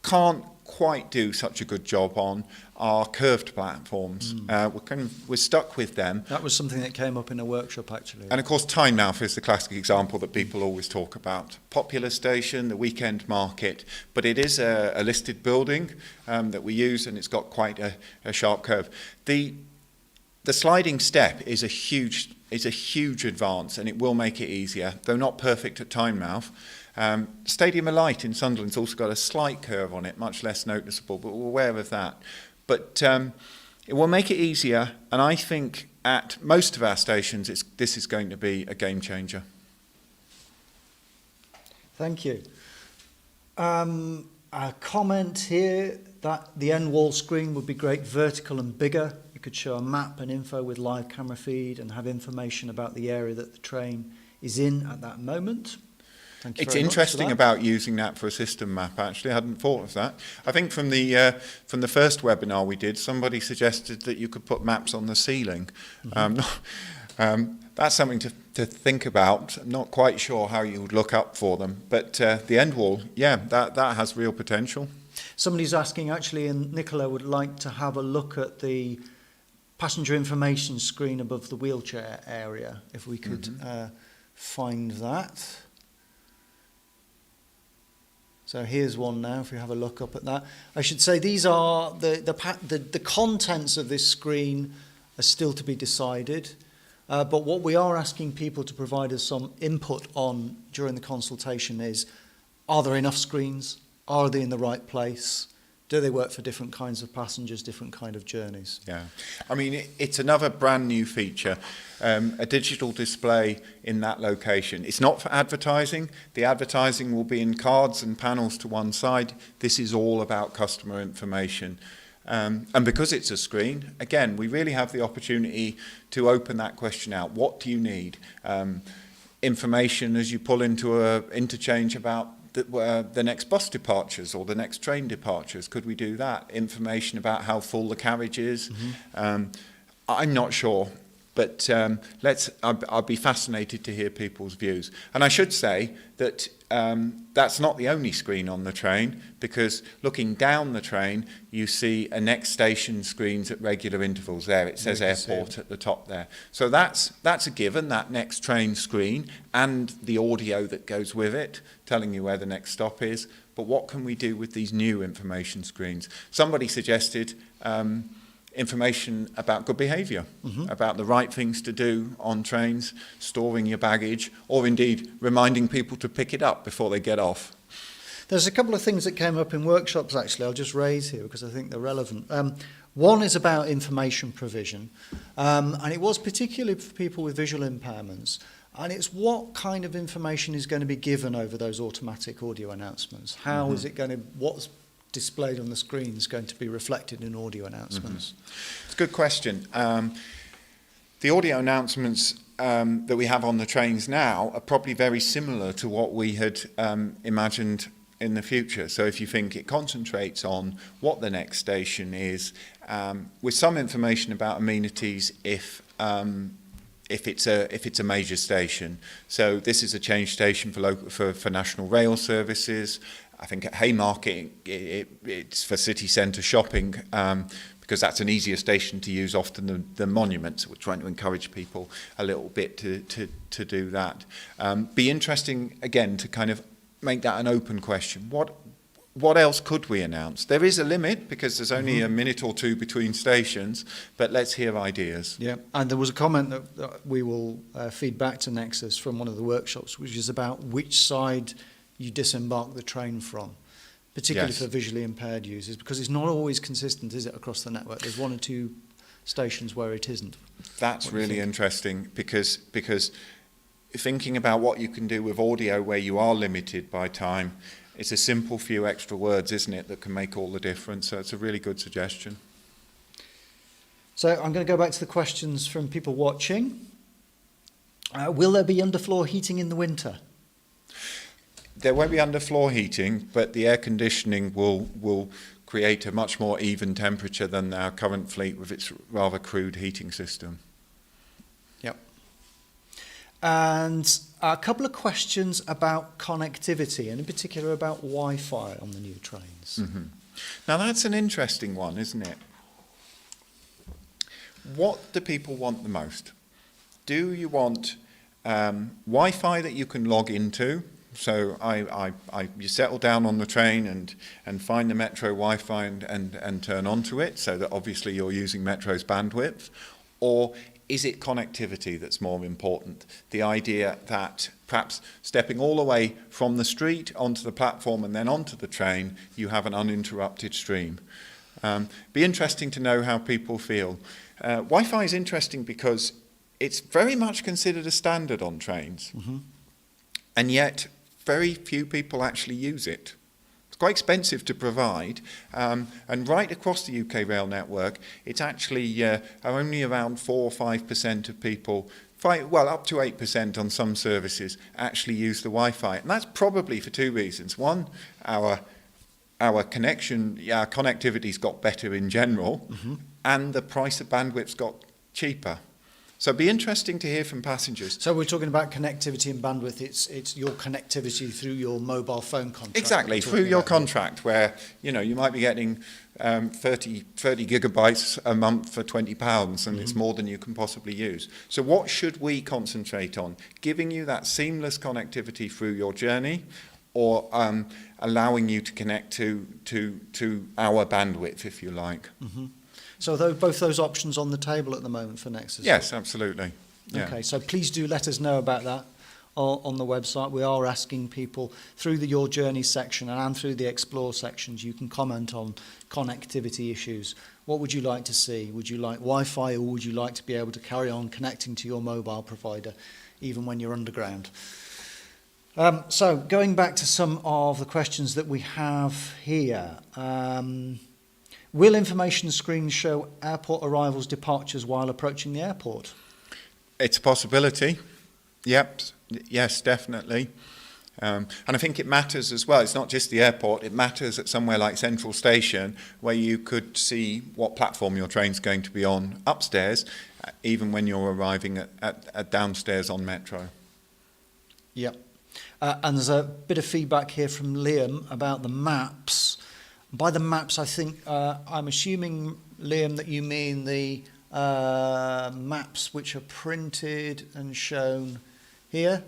can't quite do such a good job on are curved platforms. We're stuck with them. That was something that came up in a workshop, actually. And of course, Tynemouth is the classic example that people always talk about. Popular station, the weekend market, but it is a listed building that we use, and it's got quite a sharp curve. The sliding step is a huge advance, and it will make it easier, though not perfect at Tynemouth. Stadium of Light in Sunderland's also got a slight curve on it, much less noticeable, but we're aware of that. But it will make it easier, and I think at most of our stations this is going to be a game changer. Thank you. A comment here that the end wall screen would be great, vertical and bigger. You could show a map and info with live camera feed and have information about the area that the train is in at that moment. It's interesting about using that for a system map, actually. I hadn't thought of that. I think from the first webinar we did, somebody suggested that you could put maps on the ceiling. That's something to think about. I'm not quite sure how you would look up for them. But the end wall, yeah, that has real potential. Somebody's asking, actually, and Nicola would like to have a look at the passenger information screen above the wheelchair area, if we could find that. So here's one now, if we have a look up at that. I should say these are the contents of this screen are still to be decided. But what we are asking people to provide us some input on during the consultation is, are there enough screens? Are they in the right place? Do they work for different kinds of passengers, different kind of journeys? Yeah, I mean, it's another brand new feature, a digital display in that location. It's not for advertising. The advertising will be in cards and panels to one side. This is all about customer information. And because it's a screen, again, we really have the opportunity to open that question out. What do you need? Information as you pull into an interchange about the next bus departures or the next train departures. Could we do that? Information about how full the carriage is. I'm not sure, but I'll be fascinated to hear people's views. And I should say that that's not the only screen on the train, because looking down the train, you see a next station screens at regular intervals there. It says airport at the top there. So that's a given, that next train screen and the audio that goes with it, telling you where the next stop is. But what can we do with these new information screens? Somebody suggested information about good behaviour, about the right things to do on trains, storing your baggage, or indeed reminding people to pick it up before they get off. There's a couple of things that came up in workshops, actually, I'll just raise here because I think they're relevant. One is about information provision, and it was particularly for people with visual impairments, and it's what kind of information is going to be given over those automatic audio announcements. How is it going to, what's displayed on the screen is going to be reflected in audio announcements? It's a good question. The audio announcements that we have on the trains now are probably very similar to what we had imagined in the future. So if you think it concentrates on what the next station is, with some information about amenities if it's a major station. So this is a change station for National Rail services. I think at Haymarket it's for city centre shopping, because that's an easier station to use often than the Monument. So we're trying to encourage people a little bit to do that. Be interesting again to kind of make that an open question. What else could we announce? There is a limit because there's only a minute or two between stations, but let's hear ideas. Yeah, and there was a comment that we will feed back to Nexus from one of the workshops, which is about which side you disembark the train from, particularly for visually impaired users, because it's not always consistent, is it, across the network? There's one or two stations where it isn't. That's really interesting because thinking about what you can do with audio where you are limited by time, it's a simple few extra words, isn't it, that can make all the difference. So it's a really good suggestion. So I'm going to go back to the questions from people watching. Will there be underfloor heating in the winter? There won't be underfloor heating, but the air conditioning will create a much more even temperature than our current fleet with its rather crude heating system. Yep. And a couple of questions about connectivity, and in particular about Wi-Fi on the new trains. Now that's an interesting one, isn't it? What do people want the most? Do you want Wi-Fi that you can log into? So you settle down on the train and find the Metro Wi-Fi and turn onto it, so that obviously you're using Metro's bandwidth? Or is it connectivity that's more important? The idea that perhaps stepping all the way from the street onto the platform and then onto the train, you have an uninterrupted stream. Be interesting to know how people feel. Wi-Fi is interesting because it's very much considered a standard on trains. And yet very few people actually use it. It's quite expensive to provide, and right across the UK rail network, it's actually only around 4 or 5% of people, up to 8% on some services, actually use the Wi-Fi. And that's probably for two reasons. One, our connectivity's got better in general, and the price of bandwidth's got cheaper. So it'd be interesting to hear from passengers. So we're talking about connectivity and bandwidth. It's your connectivity through your mobile phone contract. Exactly, through your contract, where you might be getting 30 gigabytes a month for £20, and it's more than you can possibly use. So what should we concentrate on? Giving you that seamless connectivity through your journey, or allowing you to connect to our bandwidth, if you like. So are both those options on the table at the moment for Nexus? Yes, absolutely. Yeah. Okay, so please do let us know about that on the website. We are asking people through the Your Journey section and through the Explore sections, you can comment on connectivity issues. What would you like to see? Would you like Wi-Fi, or would you like to be able to carry on connecting to your mobile provider even when you're underground? So going back to some of the questions that we have here. Will information screens show airport arrivals, departures while approaching the airport? It's a possibility. Yep. Yes, definitely. And I think it matters as well. It's not just the airport. It matters at somewhere like Central Station, where you could see what platform your train's going to be on upstairs, even when you're arriving at downstairs on Metro. Yep. And there's a bit of feedback here from Liam about the maps. By the maps, I think, I'm assuming, Liam, that you mean the maps which are printed and shown here.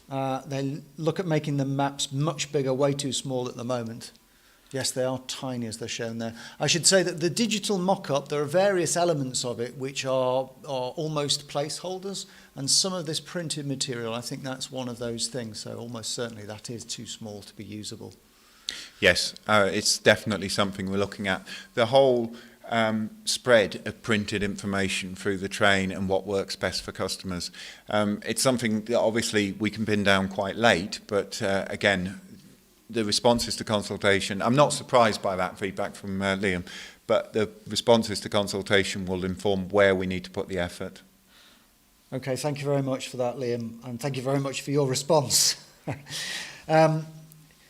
They look at making the maps much bigger, way too small at the moment. Yes, they are tiny as they're shown there. I should say that the digital mock-up, there are various elements of it which are almost placeholders, and some of this printed material, I think that's one of those things, so almost certainly that is too small to be usable. Yes, it's definitely something we're looking at. The whole spread of printed information through the train and what works best for customers. It's something that obviously we can pin down quite late, but again, the responses to consultation, I'm not surprised by that feedback from Liam, but the responses to consultation will inform where we need to put the effort. Okay, thank you very much for that, Liam, and thank you very much for your response.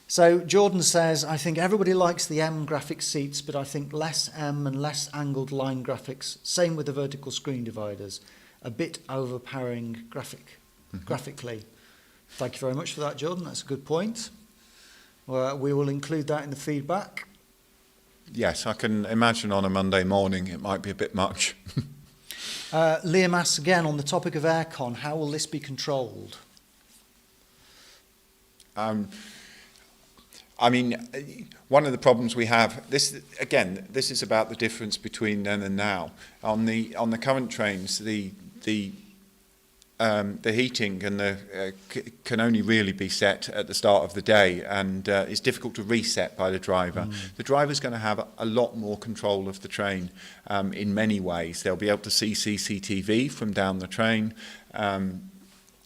So Jordan says, I think everybody likes the M graphic seats, but I think less M and less angled line graphics, same with the vertical screen dividers, a bit overpowering graphically. Thank you very much for that, Jordan, that's a good point. We will include that in the feedback. Yes, I can imagine on a Monday morning it might be a bit much. Liam asks again, on the topic of aircon, how will this be controlled? I mean, one of the problems we have, this is about the difference between then and now. On the current trains, the heating and can only really be set at the start of the day, and it's difficult to reset by the driver. The driver's going to have a lot more control of the train in many ways. They'll be able to see CCTV from down the train.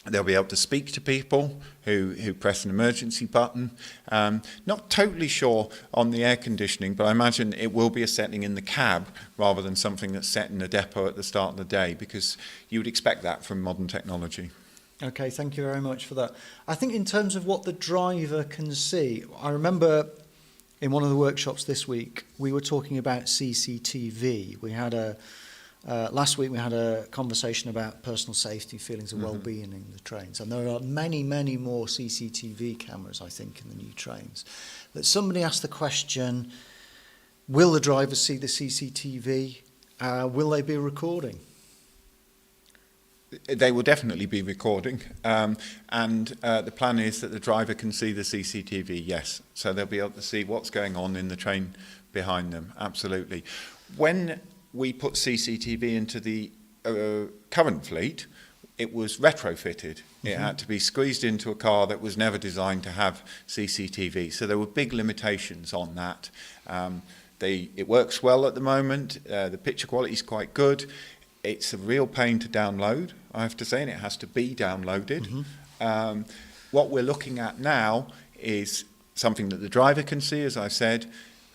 They'll be able to speak to people who press an emergency button. Not totally sure on the air conditioning, but I imagine it will be a setting in the cab rather than something that's set in the depot at the start of the day, because you would expect that from modern technology. Okay, thank you very much for that. I think in terms of what the driver can see, I remember in one of the workshops this week, we were talking about CCTV. We had last week we had a conversation about personal safety, feelings of well-being in the trains, and there are many, many more CCTV cameras, I think, in the new trains. But somebody asked the question, will the drivers see the CCTV? Will they be recording? They will definitely be recording, and the plan is that the driver can see the CCTV, yes. So they'll be able to see what's going on in the train behind them, absolutely. When we put CCTV into the current fleet, it was retrofitted. It had to be squeezed into a car that was never designed to have CCTV. So there were big limitations on that. It works well at the moment. The picture quality is quite good. It's a real pain to download, I have to say, and it has to be downloaded. What we're looking at now is something that the driver can see, as I said,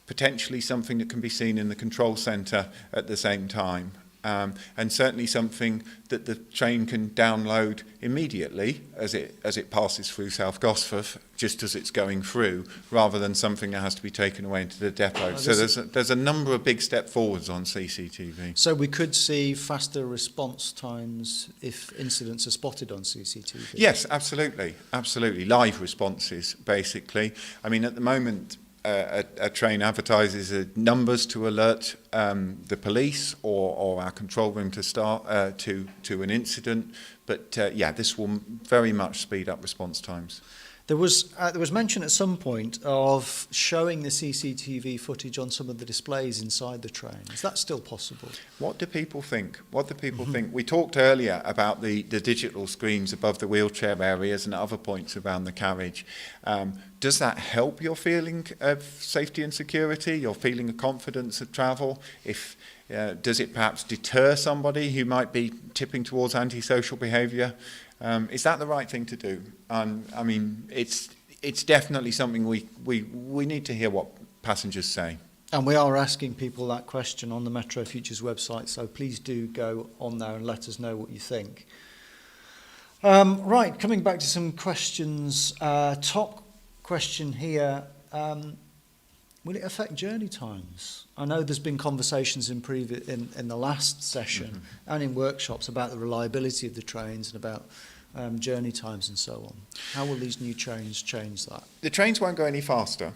potentially something that can be seen in the control centre at the same time, and certainly something that the train can download immediately as it passes through South Gosforth, just as it's going through, rather than something that has to be taken away into the depot. So there's a number of big step forwards on CCTV. So we could see faster response times if incidents are spotted on CCTV? Yes, absolutely. Live responses, basically. I mean, at the moment, a train advertises numbers to alert the police or our control room to start to an incident. But this will very much speed up response times. There was mention at some point of showing the CCTV footage on some of the displays inside the train. Is that still possible? What do people think? think? We talked earlier about the digital screens above the wheelchair areas and other points around the carriage. Does that help your feeling of safety and security, your feeling of confidence of travel? Does it perhaps deter somebody who might be tipping towards antisocial behaviour? Is that the right thing to do? I mean, it's definitely something we need to hear what passengers say. And we are asking people that question on the Metro Futures website, so please do go on there and let us know what you think. Right, coming back to some questions. Top question here. Will it affect journey times? I know there's been conversations in the last session and in workshops about the reliability of the trains and about journey times and so on. How will these new trains change that? The trains won't go any faster.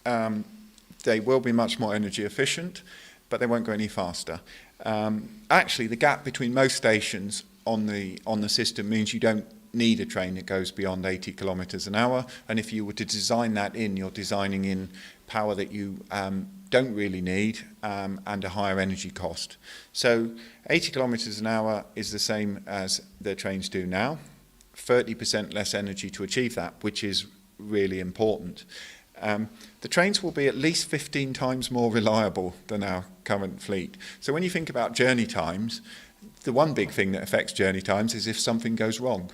They will be much more energy efficient, but they won't go any faster. Actually, the gap between most stations on the system means you don't need a train that goes beyond 80 kilometres an hour, and if you were to design that in, you're designing in power that you don't really need and a higher energy cost. So 80 kilometres an hour is the same as the trains do now, 30% less energy to achieve that, which is really important. The trains will be at least 15 times more reliable than our current fleet. So when you think about journey times, the one big thing that affects journey times is if something goes wrong.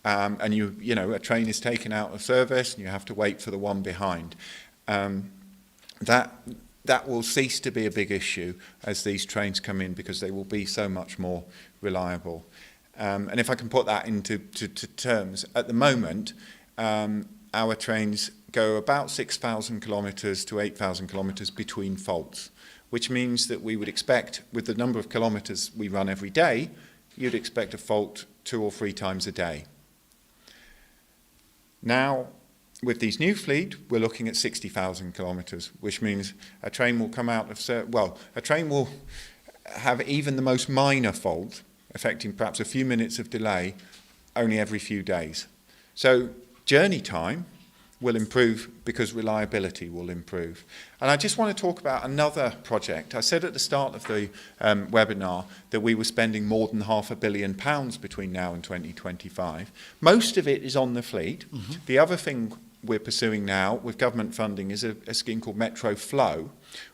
And you know, a train is taken out of service and you have to wait for the one behind. That will cease to be a big issue as these trains come in, because they will be so much more reliable. And if I can put that into terms, at the moment, our trains go about 6,000 kilometres to 8,000 kilometres between faults, which means that we would expect, with the number of kilometres we run every day, you'd expect a fault 2 or 3 times a day. Now, with these new fleet, we're looking at 60,000 kilometres, which means a train will come out of, a train will have even the most minor fault, affecting perhaps a few minutes of delay, only every few days. So journey time will improve because reliability will improve. And I just want to talk about another project. I said at the start of the webinar that we were spending more than £500 million between now and 2025. Most of it is on the fleet. Mm-hmm. The other thing we're pursuing now with government funding is a scheme called Metro Flow,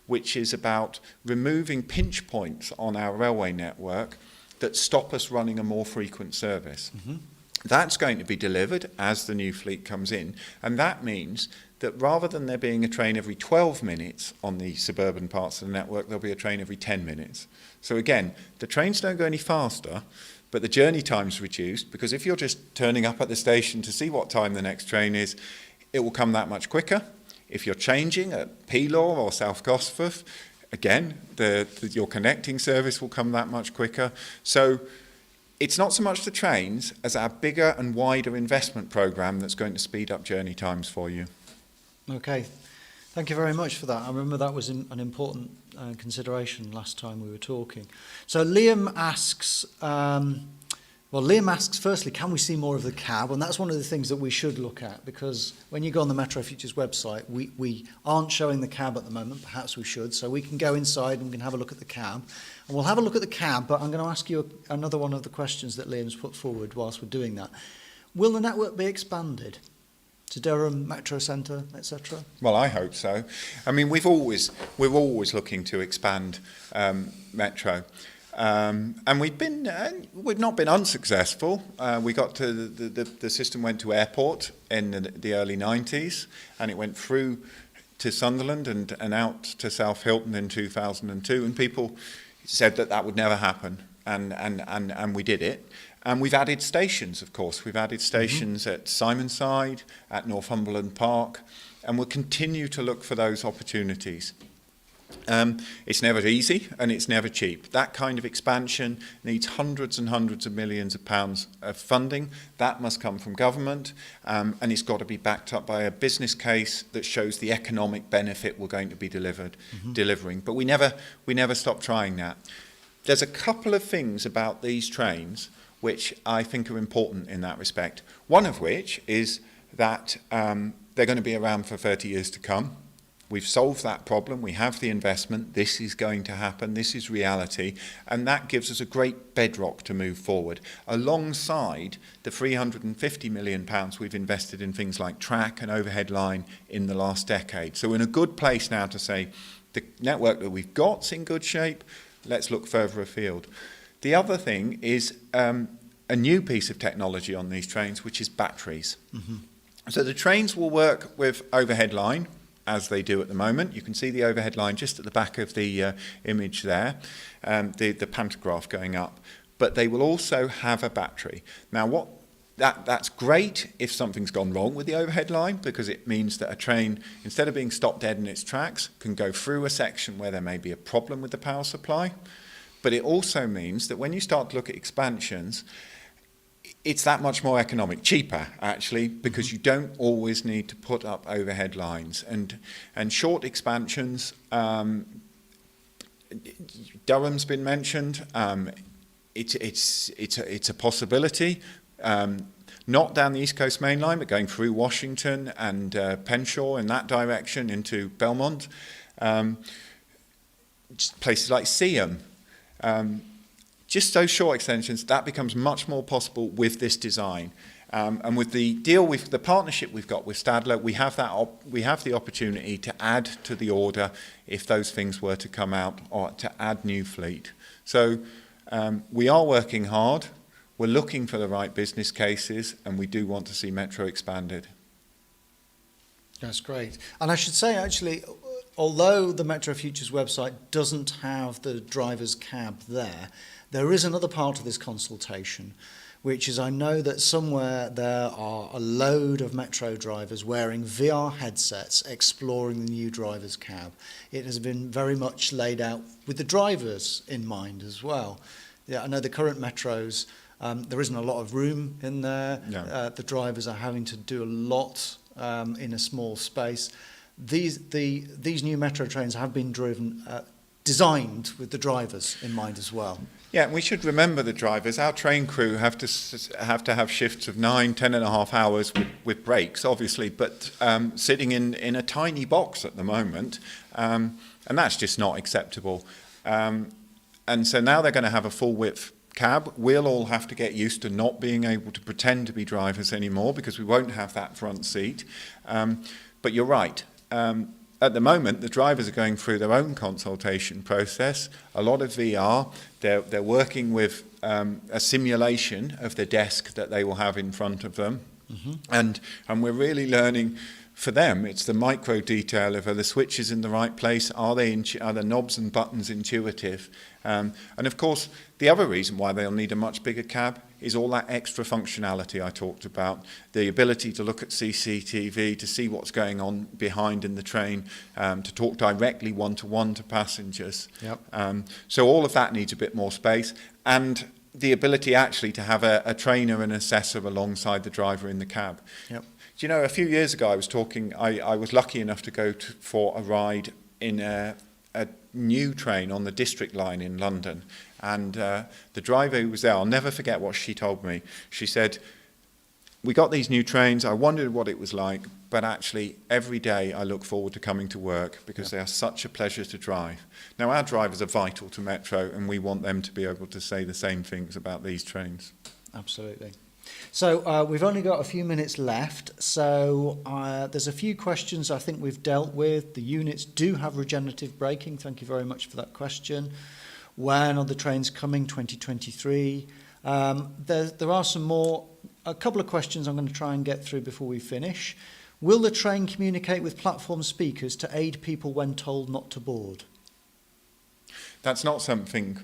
which is about removing pinch points on our railway network that stop us running a more frequent service. Mm-hmm. That's going to be delivered as the new fleet comes in, and that means that rather than there being a train every 12 minutes on the suburban parts of the network, there'll be a train every 10 minutes. So again, the trains don't go any faster, but the journey time's reduced, because if you're just turning up at the station to see what time the next train is, it will come that much quicker. If you're changing at Pelaw or South Gosforth, again, your connecting service will come that much quicker. So it's not so much the trains as our bigger and wider investment programme that's going to speed up journey times for you. Okay, thank you very much for that. I remember that was an important consideration last time we were talking. So Liam asks, firstly, can we see more of the cab? And that's one of the things that we should look at, because when you go on the Metro Futures website, we aren't showing the cab at the moment. Perhaps we should. So we can go inside and we can have a look at the cab. And we'll have a look at the cab, but I'm going to ask you another one of the questions that Liam's put forward whilst we're doing that. Will the network be expanded to Durham, Metro Centre, etc.? Well, I hope so. I mean, we're always looking to expand Metro. And we've not been unsuccessful. We got to the system went to airport in the early 90s, and it went through to Sunderland and out to South Hilton in 2002, and people said that would never happen, and we did it. And we've added stations, of course. We've added stations at Simonside, at Northumberland Park, and we'll continue to look for those opportunities. It's never easy and it's never cheap. That kind of expansion needs hundreds and hundreds of millions of pounds of funding. That must come from government, and it's got to be backed up by a business case that shows the economic benefit we're going to be delivering. But we never stop trying that. There's a couple of things about these trains which I think are important in that respect. One of which is that they're going to be around for 30 years to come. We've solved that problem. We have the investment. This is going to happen. This is reality. And that gives us a great bedrock to move forward, alongside the £350 million we've invested in things like track and overhead line in the last decade. So we're in a good place now to say the network that we've got's in good shape. Let's look further afield. The other thing is a new piece of technology on these trains, which is batteries. Mm-hmm. So the trains will work with overhead line, as they do at the moment. You can see the overhead line just at the back of the image there, the pantograph going up. But they will also have a battery. Now, that's great if something's gone wrong with the overhead line, because it means that a train, instead of being stopped dead in its tracks, can go through a section where there may be a problem with the power supply. But it also means that when you start to look at expansions, it's that much more economic, cheaper actually, because you don't always need to put up overhead lines. And short expansions, Durham's been mentioned. It's a possibility. not down the East Coast Main Line, but going through Washington and Penshaw in that direction into Belmont. Places like Seaham. Just those short extensions, that becomes much more possible with this design. And with the the partnership we've got with Stadler, we have the opportunity to add to the order if those things were to come out, or to add new fleet. So we are working hard. We're looking for the right business cases, and we do want to see Metro expanded. That's great. And I should say, actually, although the Metro Futures website doesn't have the driver's cab there is another part of this consultation, which is, I know that somewhere there are a load of Metro drivers wearing VR headsets exploring the new driver's cab. It has been very much laid out with the drivers in mind as well. Yeah, I know the current Metros, there isn't a lot of room in there. No. The drivers are having to do a lot in a small space. These new Metro trains have been designed with the drivers in mind as well. Yeah, and we should remember the drivers. Our train crew have to have shifts of 10.5 hours with breaks, obviously, but sitting in a tiny box at the moment, and that's just not acceptable. And so now they're going to have a full width cab. We'll all have to get used to not being able to pretend to be drivers anymore, because we won't have that front seat. But you're right. At the moment, the drivers are going through their own consultation process, a lot of VR. They're working with a simulation of the desk that they will have in front of them. Mm-hmm. And we're really learning, for them, it's the micro detail of, are the switches in the right place? Are the knobs and buttons intuitive? And of course, the other reason why they'll need a much bigger cab is all that extra functionality I talked about, the ability to look at CCTV, to see what's going on behind in the train, to talk directly one-to-one to passengers. Yep. So all of that needs a bit more space, and the ability actually to have a trainer and assessor alongside the driver in the cab. Yep. Do you know, a few years ago I was lucky enough to go for a ride in a new train on the District line in London, and the driver who was there, I'll never forget what she told me. She said, we got these new trains, I wondered what it was like, but actually every day I look forward to coming to work, because they are such a pleasure to drive. Now, our drivers are vital to Metro, and we want them to be able to say the same things about these trains. Absolutely. So we've only got a few minutes left, so there's a few questions I think we've dealt with. The units do have regenerative braking. Thank you very much for that question. When are the trains coming? 2023. There are a couple of questions I'm going to try and get through before we finish. Will the train communicate with platform speakers to aid people when told not to board? That's not something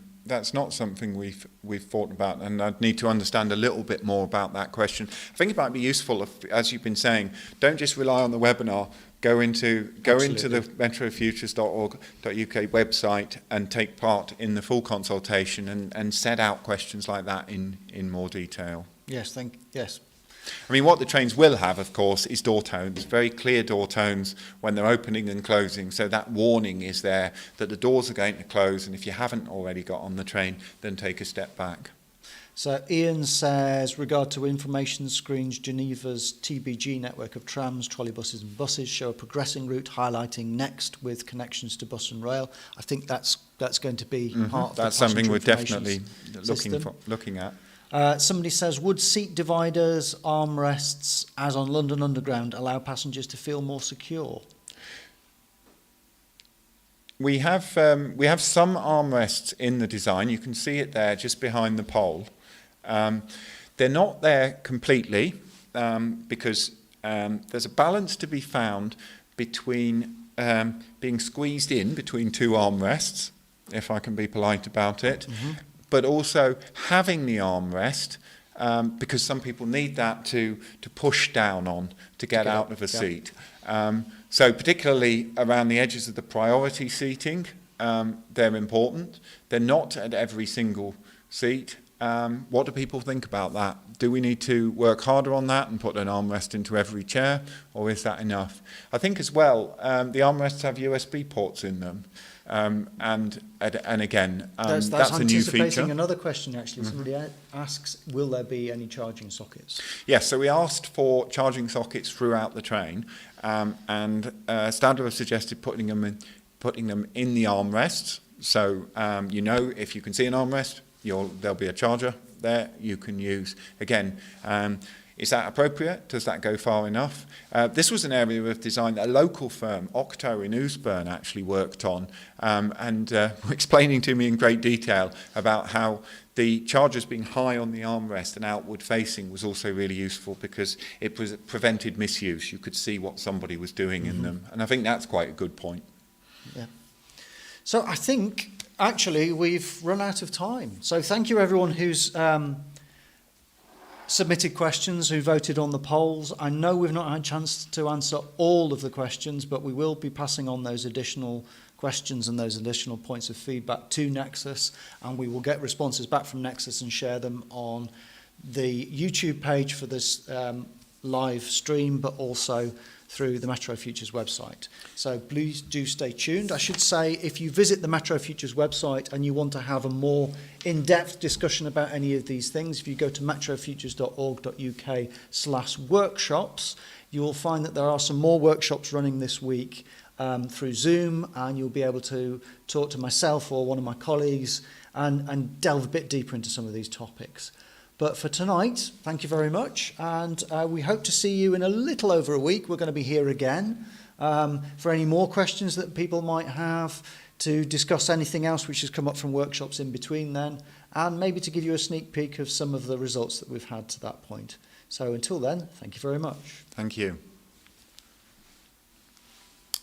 we've thought about, and I'd need to understand a little bit more about that question. I think it might be useful if, as you've been saying, don't just rely on the webinar. Go into the metrofutures.org.uk website and take part in the full consultation and set out questions like that in more detail. Yes, yes. I mean, what the trains will have, of course, is door tones, very clear door tones when they're opening and closing. So that warning is there that the doors are going to close, and if you haven't already got on the train, then take a step back. So Ian says, regard to information screens, Geneva's TBG network of trams, trolleybuses and buses show a progressing route highlighting next with connections to bus and rail. I think that's going to be part of the That's something we're passenger definitely looking at. Somebody says, would seat dividers, armrests, as on London Underground, allow passengers to feel more secure? We have some armrests in the design. You can see it there just behind the pole. They're not there completely because there's a balance to be found between being squeezed in between two armrests, if I can be polite about it, but also having the armrest because some people need that to push down on to get out of a seat. So particularly around the edges of the priority seating, they're important. They're not at every single seat. What do people think about that? Do we need to work harder on that and put an armrest into every chair, or is that enough? I think as well, the armrests have USB ports in them. And again, That's that's a new feature. anticipating another question, actually. Somebody asks, will there be any charging sockets? Yes, so we asked for charging sockets throughout the train, and Stadler have suggested putting them in the armrests. So if you can see an armrest, there'll be a charger there you can use. Again, is that appropriate? Does that go far enough? This was an area of design that a local firm, Octo in Oosburn, actually worked on, and explaining to me in great detail about how the chargers being high on the armrest and outward facing was also really useful because it prevented misuse. You could see what somebody was doing in them, and I think that's quite a good point. Yeah. So I think, actually, we've run out of time. So thank you, everyone who's submitted questions, who voted on the polls. I know we've not had a chance to answer all of the questions, but we will be passing on those additional questions and those additional points of feedback to Nexus, and we will get responses back from Nexus and share them on the YouTube page for this live stream, but also through the Metro Futures website. So please do stay tuned. I should say, if you visit the Metro Futures website and you want to have a more in-depth discussion about any of these things, if you go to metrofutures.org.uk/workshops, you will find that there are some more workshops running this week through Zoom, and you'll be able to talk to myself or one of my colleagues and delve a bit deeper into some of these topics. But for tonight, thank you very much, and we hope to see you in a little over a week. We're going to be here again for any more questions that people might have, to discuss anything else which has come up from workshops in between then, and maybe to give you a sneak peek of some of the results that we've had to that point. So until then, thank you very much. Thank you.